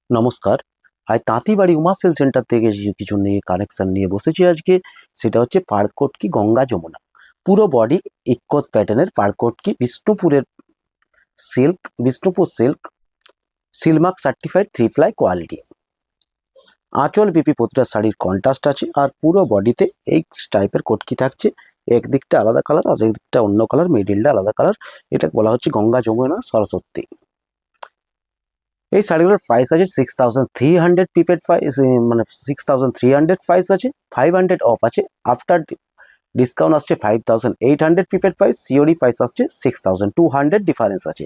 নমস্কার। আজ তাঁতিবাড়ি Uma sell centre থেকে কিছু নিয়ে কানেকশন নিয়ে বসেছি আজকে। সেটা হচ্ছে পাড়কটকি গঙ্গা যমুনা, পুরো বডি ইক্কত প্যাটার্নের পাড়কটকি, Bishnupur silk silk mark certified 3 ply quality. আঁচল বিপি প্রতিটা শাড়ির কন্ট্রাস্ট আছে, আর পুরো বডিতে এই টাইপের কটকি থাকছে। একদিকটা আলাদা কালার আর একদিকটা অন্য কালার, মিডিলটা আলাদা কালার। এটা বলা হচ্ছে গঙ্গা যমুনা সরস্বতী। এই শাড়িগুলোর প্রাইস আছে 6300 প্রিপেড প্রাইস, মানে 6300 প্রাইস আছে, 500 অফ আছে। আফটার ডিসকাউন্ট আসছে 5800 প্রিপেড প্রাইস, সিওডি প্রাইস আসছে 6200 ডিফারেন্স আছে।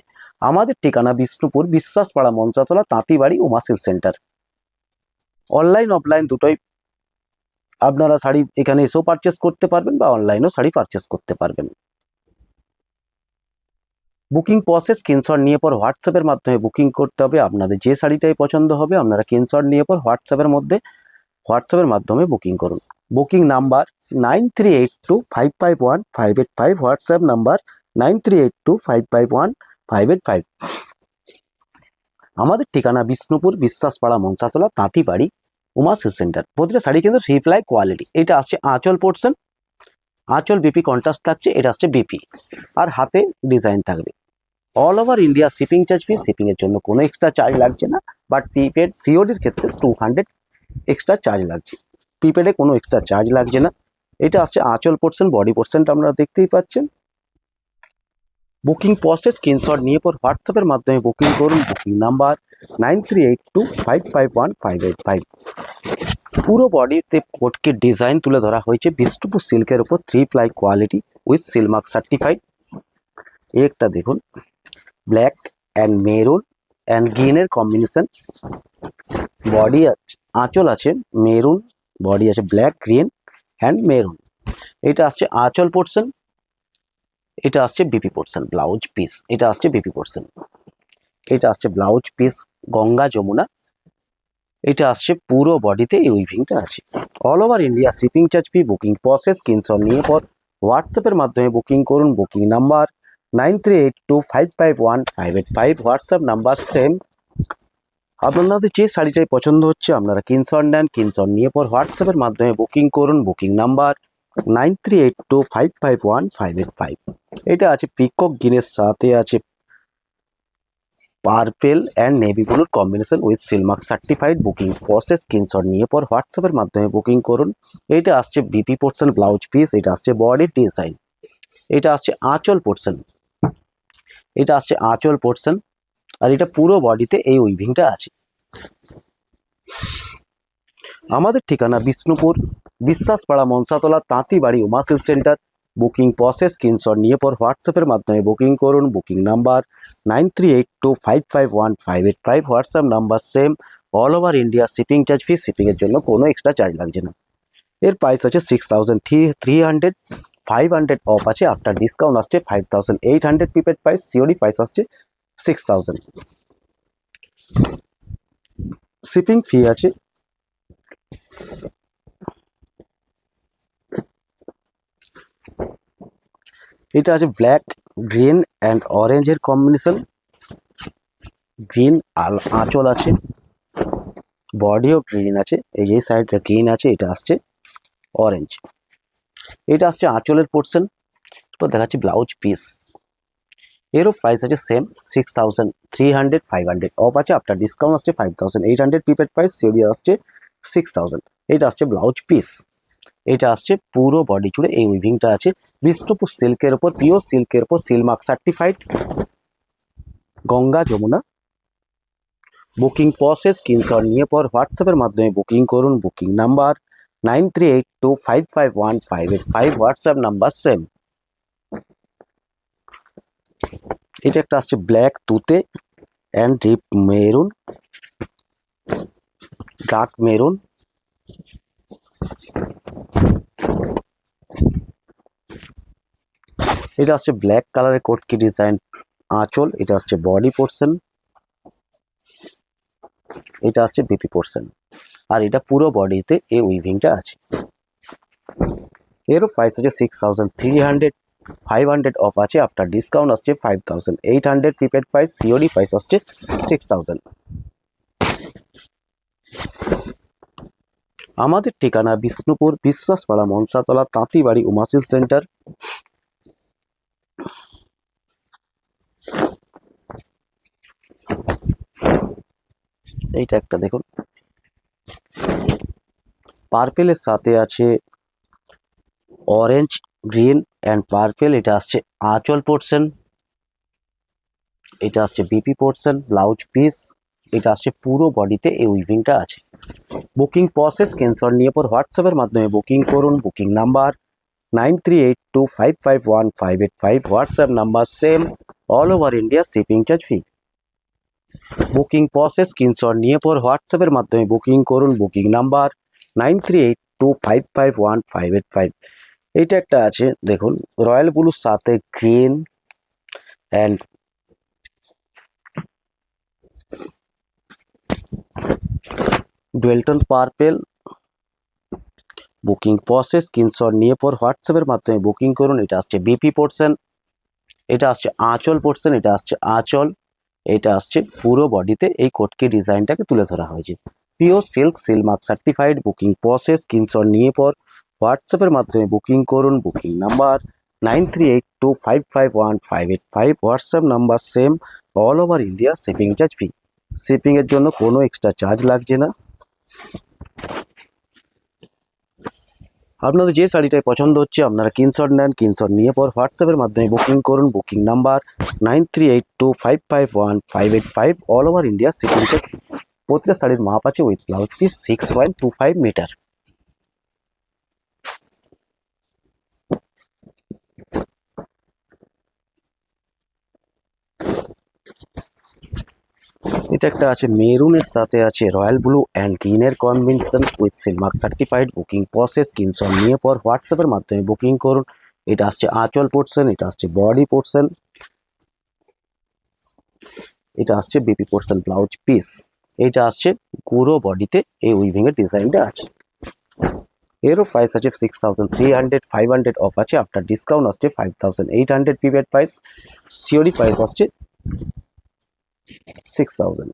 আমাদের ঠিকানা বিষ্ণুপুর বিশ্বাসপাড়া মনসাতলা, তাঁতিবাড়ি Uma silk centre. Online offline দুটোই আপনারা শাড়ি এখানে এসেও পারচেস করতে পারবেন বা অনলাইনেও শাড়ি পারচেস করতে পারবেন। বুকিং প্রসেস স্ক্রিনশট নিয়ে পর হোয়াটসঅ্যাপের মাধ্যমে বুকিং করতে হবে। আপনাদের যে শাড়িটাই পছন্দ হবে আপনারা স্ক্রিনশট নিয়ে পর হোয়াটসঅ্যাপের মাধ্যমে বুকিং করুন। Booking number 9382551585, WhatsApp number 9382551585। আমাদের ঠিকানা বিষ্ণুপুর বিশ্বাসপাড়া মনসাতলা, তাঁতিবাড়ি উমা সিল্ক সেন্টার। প্রতিটা শাড়ি কিন্তু রিপ্লাই কোয়ালিটি। এটা আসছে আঁচল পোর্শন, আঁচল বিপি কন্ট্রাস্ট থাকছে, এটা আসছে বিপি, আর হাতে ডিজাইন থাকবে। All over India shipping charge fee, শিপিংয়ের জন্য কোনো এক্সট্রা চার্জ লাগছে না, বাট প্রিপেড সিওডির ক্ষেত্রে 200 এক্সট্রা চার্জ লাগছে। প্রিপেডে কোনো এক্সট্রা চার্জ লাগছে না। এটা আসছে আঁচল পোর্শন, বডি পোর্শনটা আপনারা দেখতেই পাচ্ছেন। বুকিং প্রসেস স্ক্রিনশট নিয়ে পর হোয়াটসঅ্যাপের মাধ্যমে বুকিং করুন। Booking number 9382551585। পুরো বডিতে কোটকে ডিজাইন তুলে ধরা হয়েছে বিষ্ণুপুর সিল্কের উপর 3 ply quality with silk mark certified. একটা দেখুন, ব্ল্যাক অ্যান্ড মেরুন অ্যান্ড গ্রিনের কম্বিনেশন। বডি আছে, আঁচল আছে মেরুন, বডি আছে ব্ল্যাক, গ্রিন অ্যান্ড মেরুন। এটা আসছে আঁচল পোর্শন, এটা আসছে বিপি পোর্শন, ব্লাউজ পিস। এটা আসছে বিপি পোর্শন, এটা আসছে ব্লাউজ পিস গঙ্গা যমুনা। এটা আসছে পুরো বডিতে এই উইভিংটা আছে। All over India shipping charge ফি। বুকিং প্রসেস স্ক্রিনশট নিয়ে পর হোয়াটসঅ্যাপের মাধ্যমে বুকিং করুন। Booking number 9382551585, WhatsApp number same. আপনাদের যে শাড়িটাই পছন্দ হচ্ছে আপনারা স্ক্রিনশট নেন, স্ক্রিনশট নিয়ে পর হোয়াটসঅ্যাপের মাধ্যমে বুকিং করুন। Booking number 9382551585। এটা আছে পিকক গ্রিনের সাথে আছে পার্পেল অ্যান্ড নেভি ব্লুর combination with silk mark certified. Booking process screenshot নিয়ে পর হোয়াটসঅ্যাপের মাধ্যমে বুকিং করুন। এটা আসছে বিপি পোর্শন, ব্লাউজ পিস। এটা আসছে বডি ডিজাইন। এটা আসছে আঁচল পোর্শন, এটা আসছে আঁচল পোর্শন, আর এটা পুরো বডিতে এই উইভিংটা আছে। আমাদের ঠিকানা বিষ্ণুপুর বিশ্বাসপাড়া মনসাতলা, তাঁতিবাড়ি Uma silk centre. Booking process screenshot নিয়ে পর হোয়াটসঅ্যাপের মাধ্যমে বুকিং করুন। Booking number 9382551585, WhatsApp number same. All over India shipping charge fee, শিপিংয়ের জন্য কোনো এক্সট্রা চার্জ লাগছে না। এর প্রাইস আছে 6300, 500 অফ আছে। আফটার ডিসকাউন্ট আসছে 5800 প্রিপেড প্রাইস, সিওডি প্রাইস আসছে 6000। শিপিং ফি আছে। এটা আছে ব্ল্যাক, গ্রিন অ্যান্ড অরেঞ্জের কম্বিনেশন। গ্রিন আঁচল আছে, বডিও গ্রিন আছে। এই যে সাইডটা গ্রিন আছে, এটা আসছে অরেঞ্জ। এটা আসছে আঁচলের পোর্শন। তো দেখাচ্ছি ব্লাউজ পিস। এরও প্রাইস আছে সেম 6300, 500 অফ আছে। আফটার ডিসকাউন্ট আসছে 5800 প্রিপেড প্রাইস, সিওডি আসছে 6000। এটা আসছে ব্লাউজ পিস। এটা আসছে পুরো বডি জুড়ে এই উইভিংটা আছে বিষ্ণুপুর সিল্কের ওপর, পিওর সিল্কের ওপর silk mark certified Ganga Yamuna. Booking process screenshot নিয়ে পর হোয়াটসঅ্যাপের মাধ্যমে বুকিং করুন। Booking number 9382551585, WhatsApp number same. এটা একটা আসছে ব্ল্যাক তুতে and deep maroon, dark maroon. এটা আসছে ব্ল্যাক কালারের কোটকি ডিজাইন আঁচল। এটা আসছে বডি পোর্শন, এটা আসছে বিপি পোর্শন, আর এটা পুরো বডিতে এই উইভিংটা আছে। এরও প্রাইস আছে 6300, 500 অফ আছে। আফটার ডিসকাউন্ট আসছে 5800 প্রিপেড প্রাইস, সিওডি প্রাইস আসছে 6000। আমাদের ঠিকানা বিষ্ণুপুর বিশ্বাসপাড়া মনসাতলা তাঁতিবাড়ি উমাশিস সেন্টার। এইটা একটা দেখুন, পার্পেলের সাথে আছে অরেঞ্জ, গ্রিন অ্যান্ড পার্পেল। এটা আসছে আঁচল পোর্শন, এটা আসছে বিপি পোর্শন, ব্লাউজ পিস। এটা আসছে পুরো বডিতে এই উইভিংটা আছে। বুকিং প্রসেস স্ক্রিনশট নিয়ে পর হোয়াটসঅ্যাপের মাধ্যমে বুকিং করুন। Booking number 9382551585, WhatsApp number same, all over India shipping charge free. Booking process screenshot নিয়ে পর হোয়াটসঅ্যাপের মাধ্যমে বুকিং করুন। Booking number 9382551585। এইটা একটা আছে দেখুন, রয়্যাল ব্লুর সাথে green and Dualton purple. Booking process screenshot নিয়ে পর হোয়াটসঅ্যাপের মাধ্যমে বুকিং করুন। এটা আসছে বিপি পোর্শন, এটা আসছে আঁচল পোর্শন, এটা আসছে আঁচল, এটা আসছে পুরো বডিতে এই কোটকি ডিজাইনটাকে তুলে ধরা হয়েছে। Pure silk silk mark certified. Booking process screenshot নিয়ে পর হোয়াটসঅ্যাপের মাধ্যমে বুকিং করুন। Booking number 9382551585, WhatsApp number same, all over India shipping charge free. শিপিংয়ের জন্য কোনো এক্সট্রা চার্জ লাগছে না। আপনাদের যে শাড়িটাই পছন্দ হচ্ছে আপনারা স্ক্রিনশট নেন, স্ক্রিনশট নিয়ে পর হোয়াটসঅ্যাপের মাধ্যমে বুকিং করুন। Booking number 9382551585, all over India shipping charge free. প্রতিটা শাড়ির মাপ আছে উইথ ব্লাউজ পিস 6.25 মিটার। এটা একটা আছে মেরুনের সাথে আছে রয়্যাল ব্লু অ্যান্ড গ্রিনের combination with silk mark certified. Booking process screenshot নিয়ে পর হোয়াটসঅ্যাপের মাধ্যমে বুকিং করুন। এটা আসছে আঁচল পোর্শন, এটা আসছে বডি পোর্শন, এটা আসছে বিপি পোর্শন ব্লাউজ পিস। এটা আসছে পুরো বডিতে এই উইভিং এর ডিজাইনটা আছে। এরও প্রাইস আছে 6300, 500 অফ আছে, আফটার ডিসকাউন্ট আসছে 5800 প্রিপেড প্রাইস, সিওরি প্রাইস আসছে 6000।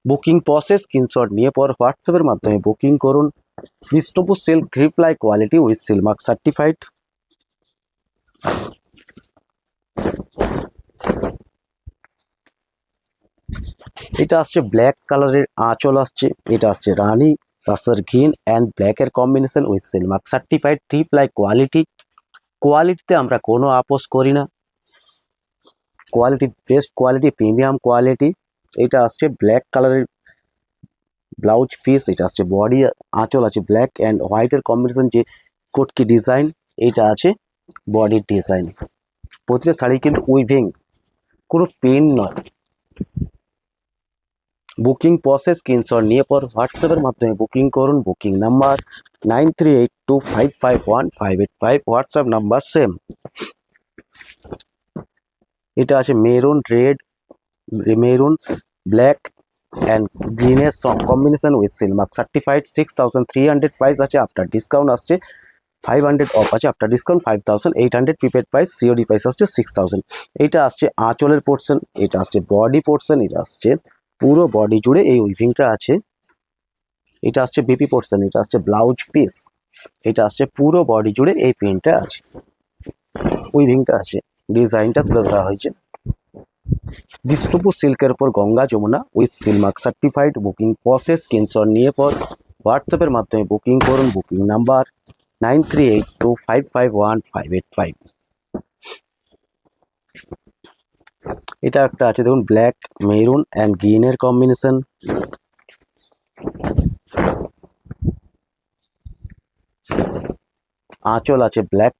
বুকিং প্রসেস স্ক্রিনশট নিয়ে পর হোয়াটসঅ্যাপের মাধ্যমে বুকিং করুন। Bishnupur silk 3 ply quality with silk mark certified. এটা আসছে ব্ল্যাক কালারের আঁচল আসছে, এটা আসছে রানী তাসর গ্রিন অ্যান্ড ব্ল্যাকের combination with silk mark certified 3 ply quality. কোয়ালিটিতে আমরা কোনো আপোষ করি না, quality best quality, premium quality. এটা আসছে ব্ল্যাক কালারের ব্লাউজ পিস, এটা আসছে বডি, আঁচল আছে ব্ল্যাক অ্যান্ড হোয়াইটের কম্বিনেশন যে কোটকি ডিজাইন, এইটা আছে বডির ডিজাইন। প্রতিটা শাড়ি কিন্তু উইভিং, কোনো পেন নয়। বুকিং প্রসেস স্ক্রিনশট নিয়ে পর হোয়াটসঅ্যাপের মাধ্যমে বুকিং করুন। Booking number 9382551585, WhatsApp number same. এটা আছে maroon red, maroon black and গ্রিনের combination with silk mark certified. 6300 price আছে, আফটার ডিসকাউন্ট আসছে 500 অফ আছে, after discount 5800 prepaid price, COD price আসছে 6000। এইটা আসছে আঁচলের পোর্শন, এটা আসছে বডি পোর্শন, এটা আসছে পুরো বডি জুড়ে এই উইভিংটা আছে। এটা আসছে বিপি পোর্শন, এটা আসছে ব্লাউজ পিস, এটা আসছে পুরো বডি জুড়ে এই প্রিন্টটা আছে, উইভিংটা আছে, ডিজাইনটা তুলে ধরা হয়েছে। বিষ্ণুপুর সিল্কের উপর Ganga Yamuna with silk mark certified. Booking process screenshot নিয়ে পর হোয়াটসঅ্যাপের মাধ্যমে বুকিং করুন। Booking number 9382551585। এটা একটা আছে দেখুন, ব্ল্যাক মেরুন অ্যান্ড গ্রিনের কম্বিনেশন। আঁচল আছে black,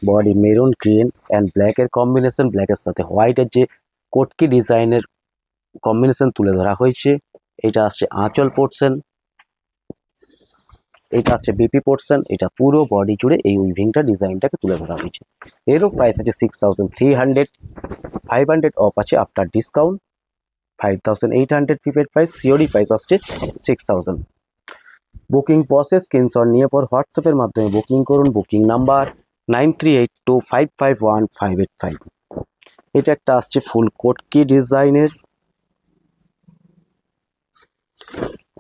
body maroon green and ব্ল্যাকের কম্বিনেশন, ব্ল্যাকের সাথে হোয়াইটের যে কোটকি ডিজাইনের কম্বিনেশন তুলে ধরা হয়েছে। এটা আসছে আঁচল পোর্শন, এটা আসছে বিপি পোর্শন, এটা পুরো বডি জুড়ে এই উইভিংটা ডিজাইনটাকে তুলে ধরা হয়েছে। এরও প্রাইস আছে 6300, 500 অফ আছে, after discount 5800 prepaid price, COD price আসছে 6000। বুকিং প্রসেস স্ক্রিনশট নিয়ে পর হোয়াটসঅ্যাপের মাধ্যমে বুকিং করুন। Booking number 9382551585। এটা একটা আসছে ফুল কোটকি ডিজাইনের,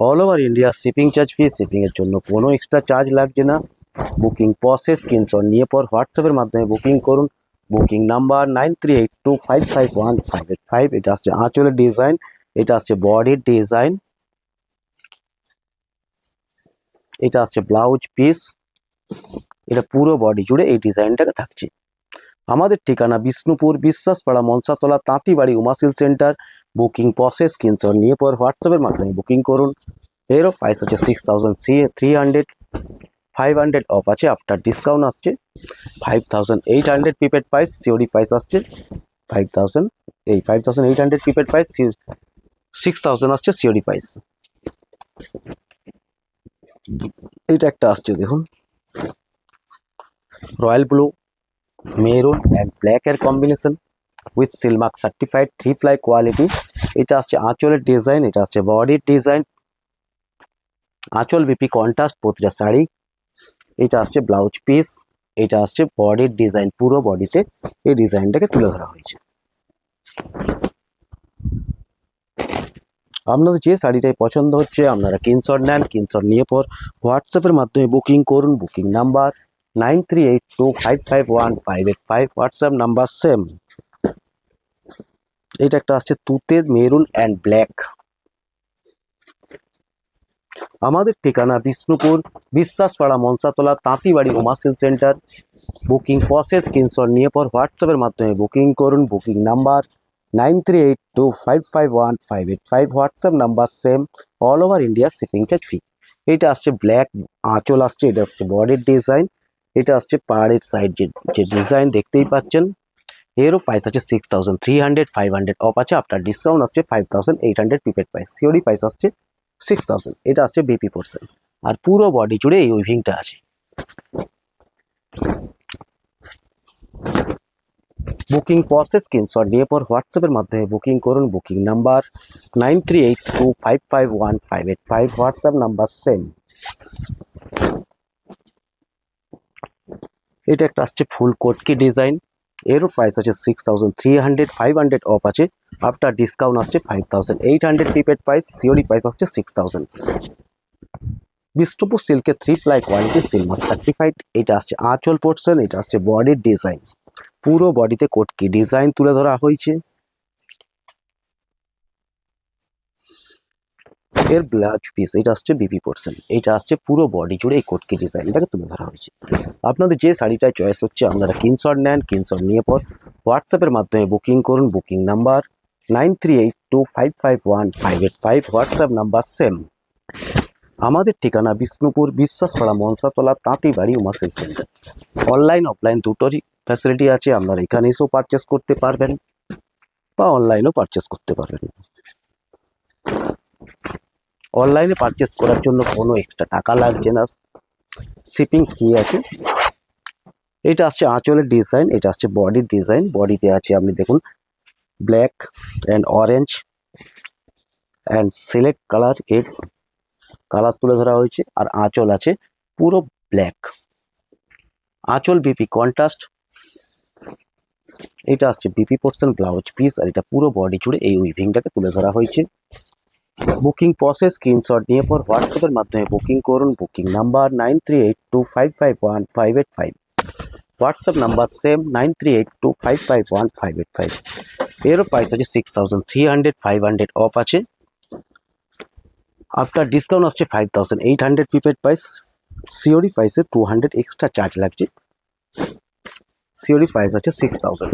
all over India shipping charge free, শিপিংয়ের জন্য কোনো এক্সট্রা চার্জ লাগছে না। বুকিং প্রসেস স্ক্রিনশট নিয়ে পর হোয়াটসঅ্যাপের মাধ্যমে বুকিং করুন। Booking number 9382551585। এটা আসছে আঁচলের ডিজাইন, এটা আসছে বডির ডিজাইন, এটা আসছে ব্লাউজ পিস। এটা পুরো বডি জুড়ে এই ডিজাইনটাকে থাকছে। আমাদের ঠিকানা বিষ্ণুপুর বিশ্বাসপাড়া মনসাতলা তাঁতিবাড়ি Uma silk centre. Booking process screenshot নিয়ে পর হোয়াটসঅ্যাপের মাধ্যমে বুকিং করুন। এরও প্রাইস আছে 6300, 500 অফ আছে, আফটার ডিসকাউন্ট আসছে 5800 প্রিপেড প্রাইস, সিওডি প্রাইস আসছে 5000, এই 5800 প্রিপেড প্রাইস, 6000 আসছে সিওডি প্রাইস। এটা একটা আসছে দেখুন, royal blue, maroon and black এর combination with silk mark certified 3 ply quality. এটা আসছে আঁচলের ডিজাইন, এটা আসছে বডির ডিজাইন, আঁচল বিপি কন্ট্রাস্ট প্রতিটা শাড়ি। এটা আসছে ব্লাউজ পিস, এটা আসছে বডির ডিজাইন, পুরো বডিতে এই ডিজাইনটাকে তুলে ধরা হয়েছে। আপনাদের যে শাড়িটাই পছন্দ হচ্ছে আপনারা স্ক্রিনশট নেন, স্ক্রিনশট নিয়ে পর হোয়াটসঅ্যাপের মাধ্যমে বুকিং করুন। Booking number 9382551585, WhatsApp number same. এটা একটা আসছে তুতের মেরুন অ্যান্ড ব্ল্যাক। আমাদের ঠিকানা বিষ্ণুপুর বিশ্বাসপাড়া মনসাতলা তাঁতিবাড়ি Uma silk centre. Booking process screenshot নিয়ে পর হোয়াটসঅ্যাপের মাধ্যমে বুকিং করুন। Booking number 9382551585, WhatsApp number same. All over India shipping charge free. এটা আসছে ব্ল্যাক আঁচল আসছে, এটা আসছে বডির ডিজাইন, এটা আসছে পাড়ের সাইড যে ডিজাইন দেখতেই পাচ্ছেন। এরও প্রাইস আছে 6300, 500 অফ আছে, আফটার ডিসকাউন্ট আসছে 5800 প্রিপেড প্রাইস, সিওডি প্রাইস আসছে 6000। এটা আসছে বিপি পোর্শন আর পুরো বডি জুড়ে এই উইভিংটা আছে। বুকিং প্রসেস স্ক্রিনশট নিয়ে পর হোয়াটসঅ্যাপের মাধ্যমে বুকিং করুন। Booking number 9382551585, WhatsApp number same. এটা একটা আসছে ফুল কোটকি ডিজাইন, এরও প্রাইস আছে 6300, 500 অফ আছে, আফটার ডিসকাউন্ট আসছে 5800 প্রিপেড প্রাইস, সিওডি প্রাইস আসছে 6000। বিষ্ণুপুর সিল্কের 3 প্লাই কোয়ালিটি সিলমার্ক সার্টিফাইড। এটা আসছে আঁচল পোর্শন, এটা আসছে বডির ডিজাইন, পুরো বডিতে কোটকি ডিজাইন তুলে ধরা হয়েছে। এর ব্লাউজ পিস, এটা আসছে বিপি পোর্শন, এটা আসছে পুরো বডি জুড়ে এই কোটকি ডিজাইনটাকে তুলে ধরা হয়েছে। আপনাদের যে শাড়িটায় চয়েস হচ্ছে আপনারা স্ক্রিনশট নেন, স্ক্রিনশট নিয়ে পর হোয়াটসঅ্যাপের মাধ্যমে বুকিং করুন। Booking number 9382551585, WhatsApp number same. আমাদের ঠিকানা বিষ্ণুপুর বিশ্বাসপাড়া মনসাতলা তাঁতিবাড়ি উমাশিল সেন্টার। অনলাইন অফলাইন দুটোরই ফ্যাসিলিটি আছে, আপনারা এখানে এসেও পারচেস করতে পারবেন বা অনলাইনেও পারচেস করতে পারবেন। অনলাইনে পারচেস করার জন্য কোনো এক্সট্রা টাকা লাগছে না, শিপিং ফ্রি আছে। এটা আসছে আঁচলের ডিজাইন, এটা আসছে বডির ডিজাইন, বডিতে আছে আপনি দেখুন black and orange and select colour, এর কালার তুলে ধরা হয়েছে। আর আঁচল আছে পুরো ব্ল্যাক, আঁচল বিপি কন্ট্রাস্ট। এটা আসছে বিপি পোর্শন ব্লাউজ পিস, আর এটা পুরো বডি জুড়ে এই উইভিংটাকে তুলে ধরা হয়েছে। বুকিং প্রসেস স্ক্রিনশট নিয়ে পর হোয়াটসঅ্যাপের মাধ্যমে বুকিং করুন। Booking number 9382551585, WhatsApp number same 9382551585। এরও প্রাইস আছে 6300, 500 অফ আছে, আফটার ডিসকাউন্ট আসছে 5800 প্রিপেড প্রাইস, সিওডি প্রাইসে 200 এক্সট্রা চার্জ লাগছে, সিওডি প্রাইস আছে 6000।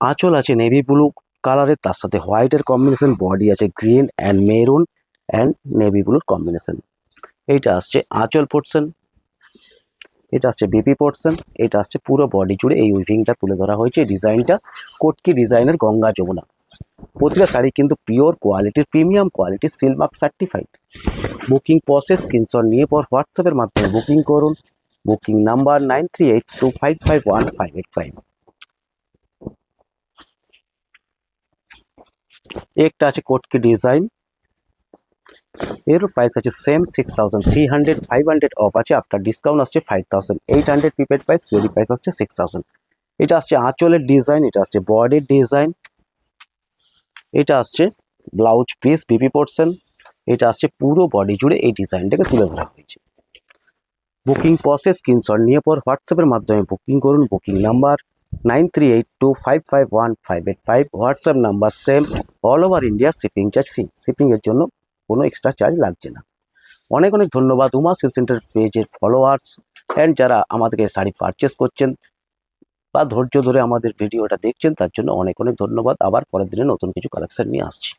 আঁচল আছে নেভি ব্লু কালারের, তার সাথে হোয়াইটের কম্বিনেশন, বডি আছে green and maroon and navy ব্লুর কম্বিনেশন। এইটা আসছে আঁচল পোর্শন, এটা আসছে বিপি পোর্শন, এটা আসছে পুরো বডি জুড়ে এই উইভিংটা তুলে ধরা হয়েছে। ডিজাইনটা কোটকি ডিজাইনের গঙ্গা যমুনা। প্রতিটা শাড়ি কিন্তু পিওর কোয়ালিটির, প্রিমিয়াম কোয়ালিটির, Silk Mark certified. Booking process screenshot নিয়ে পর হোয়াটসঅ্যাপের মাধ্যমে বুকিং করুন। Booking number 9382551585। একটা আছে কোটকি ডিজাইন, এর প্রাইস আছে সেম 6300, 500 অফ আছে, আফটার ডিসকাউন্ট আসছে 5800 প্রিপেড প্রাইস, সিওডি প্রাইস আসছে 6000। এটা আসছে আঁচলের ডিজাইন, এটা আসছে বডির ডিজাইন, এটা আসছে ব্লাউজ পিস বিপি পোর্শন, এটা আসছে পুরো বডি জুড়ে এই ডিজাইনটাকে তুলে ধরা হয়েছে। বুকিং প্রসেস স্ক্রিনশট নিয়ে পর হোয়াটসঅ্যাপের মাধ্যমে বুকিং করুন। Booking number 9382551585, WhatsApp number same, all over India shipping charge free, শিপিংয়ের জন্য কোনো এক্সট্রা চার্জ লাগছে না। অনেক অনেক ধন্যবাদ উমা সিল্ক সেন্টার পেজের ফলোয়ার্স অ্যান্ড যারা আমাদেরকে শাড়ি পারচেস করছেন বা ধৈর্য ধরে আমাদের ভিডিওটা দেখছেন, তার জন্য অনেক অনেক ধন্যবাদ। আবার পরের দিনে নতুন কিছু কালেকশন নিয়ে আসছি।